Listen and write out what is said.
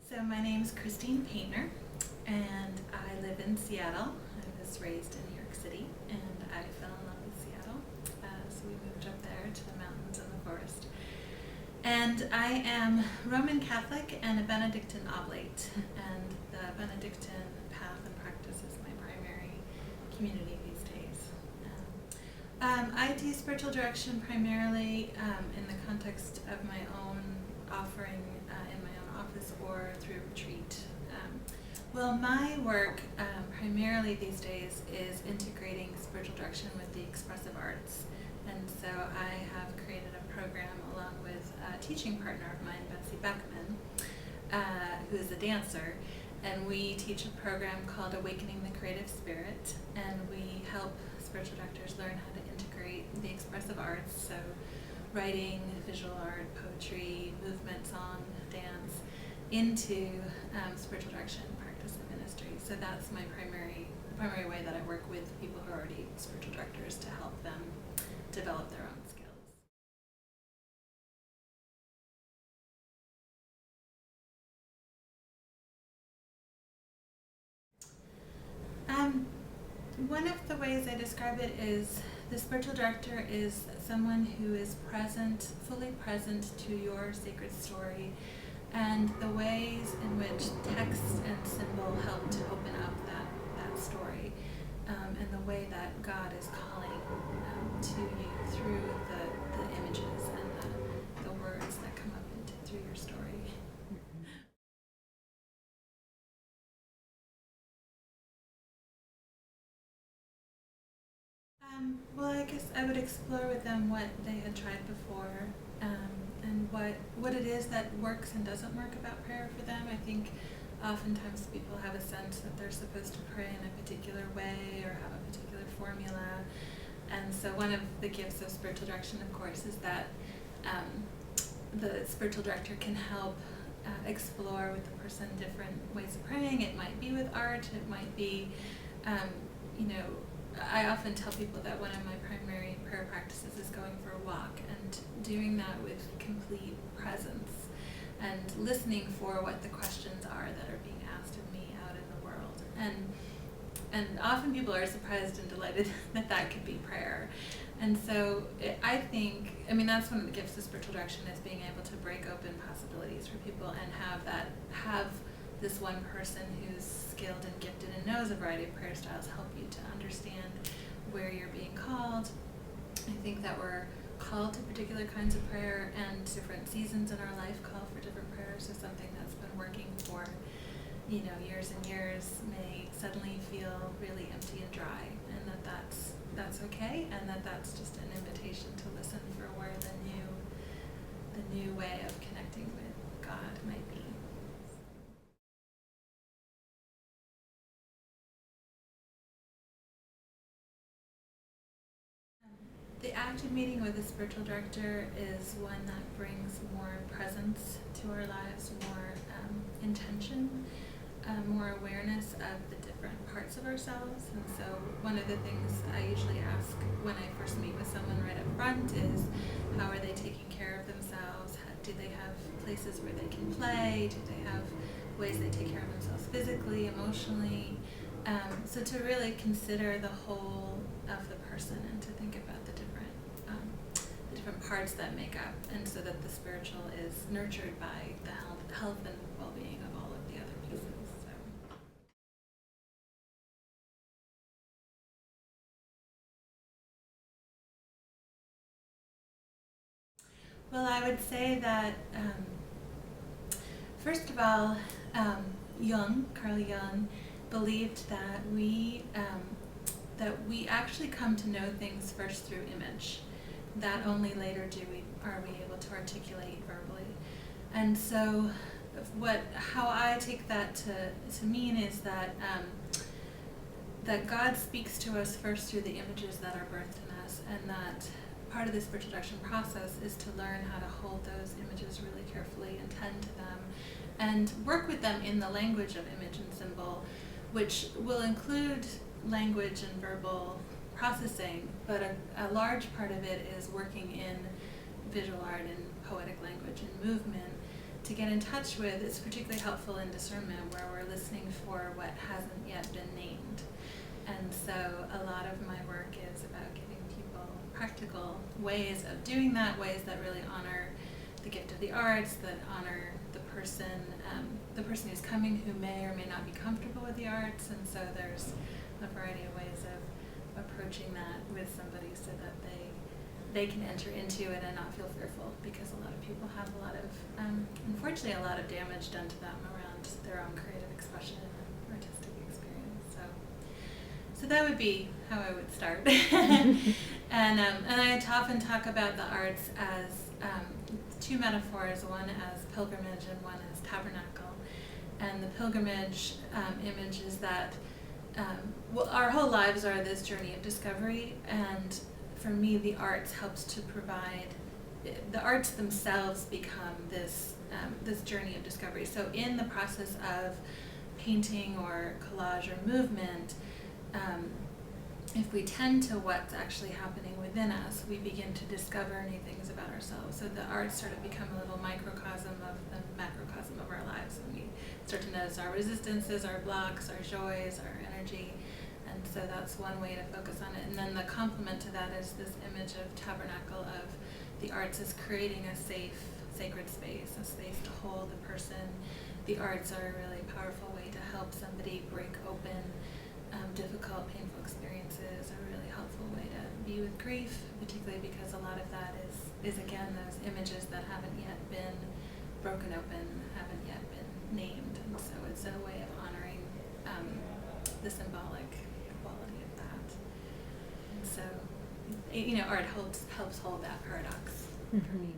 So my name is Paintner, and I live in Seattle. I was raised in New York City, and I fell in love with Seattle, so we moved up there to the mountains and the forest. And I am Roman Catholic and a Benedictine Oblate, and the Benedictine path and practice is my primary community these days. I do spiritual direction primarily in the context of my own offering in my own office or through retreat. My work primarily these days is integrating spiritual direction with the expressive arts. And so I have created a program along with a teaching partner of mine, Betsy Beckman, who is a dancer. And we teach a program called Awakening the Creative Spirit. And we help spiritual directors learn how to integrate the expressive arts, so writing, visual art, poetry, movement, song, dance, into spiritual direction, practice, and ministry. So that's my primary way that I work with people who are already spiritual directors to help them develop their own skills. One of the ways I describe it is the spiritual director is someone who is present, fully present to your sacred story, and the ways in which text and symbol help to open up that story, and the way that God is calling to you through the images and the words that come up through your story. I guess I would explore with them what they had tried before, and what it is that works and doesn't work about prayer for them. I think oftentimes people have a sense that they're supposed to pray in a particular way or have a particular formula. And so one of the gifts of spiritual direction, of course, is that the spiritual director can help explore with the person different ways of praying. It might be with art, it might be, I often tell people that one of my primary prayer practices is going for a walk and doing that with complete presence and listening for what the questions are that are being asked of me out in the world. And often people are surprised and delighted that could be prayer. And so I think, that's one of the gifts of spiritual direction, is being able to break open possibilities for people and have this one person who's skilled and gifted and knows a variety of prayer styles help you to understand where you're being called. I think that we're called to particular kinds of prayer, and different seasons in our life call for different prayers. So something that's been working for years and years may suddenly feel really empty and dry, and that's okay, and that's just an invitation to listen for where the new way of connecting with God might be. The act of meeting with a spiritual director is one that brings more presence to our lives, more intention, more awareness of the different parts of ourselves. And so one of the things I usually ask when I first meet with someone right up front is, how are they taking care of themselves? Do they have places where they can play? Do they have ways they take care of themselves physically, emotionally? So to really consider the whole of the person and to think about the different parts that make up, and so that the spiritual is nurtured by the health and well-being of all of the other pieces. I would say that first of all, Carl Jung believed that we actually come to know things first through image, that only later are we able to articulate verbally. And so how I take that to mean is that God speaks to us first through the images that are birthed in us, and that part of the spiritual direction process is to learn how to hold those images really carefully and tend to them and work with them in the language of image and symbol, which will include language and verbal processing, but a large part of it is working in visual art and poetic language and movement to get in touch with. It's particularly helpful in discernment, where we're listening for what hasn't yet been named. And so a lot of my work is about giving people practical ways of doing that, ways that really honor the gift of the arts, that honor the person who's coming who may or may not be comfortable with the arts. And so there's a variety of ways of approaching that with somebody so that they can enter into it and not feel fearful, because a lot of people have a lot of, unfortunately, a lot of damage done to them around their own creative expression and artistic experience. So that would be how I would start. And I often talk about the arts as two metaphors, one as pilgrimage and one as tabernacle. And the pilgrimage image is that our whole lives are this journey of discovery, and for me, the arts helps to provide, the arts themselves become this journey of discovery. So in the process of painting or collage or movement, if we tend to what's actually happening within us, we begin to discover new things about ourselves. So the arts sort of become a little microcosm of the macrocosm of our lives, and we start to notice our resistances, our blocks, our joys, our energy. And so that's one way to focus on it. And then the complement to that is this image of tabernacle, of the arts as creating a safe, sacred space, a space to hold the person. The arts are a really powerful way to help somebody break open difficult, painful experiences, a really helpful way to be with grief, particularly because a lot of that is again, those images that haven't yet been broken open, haven't yet been named. And so it's a way of honoring the symbolic quality of that. And so, art helps hold that paradox for me.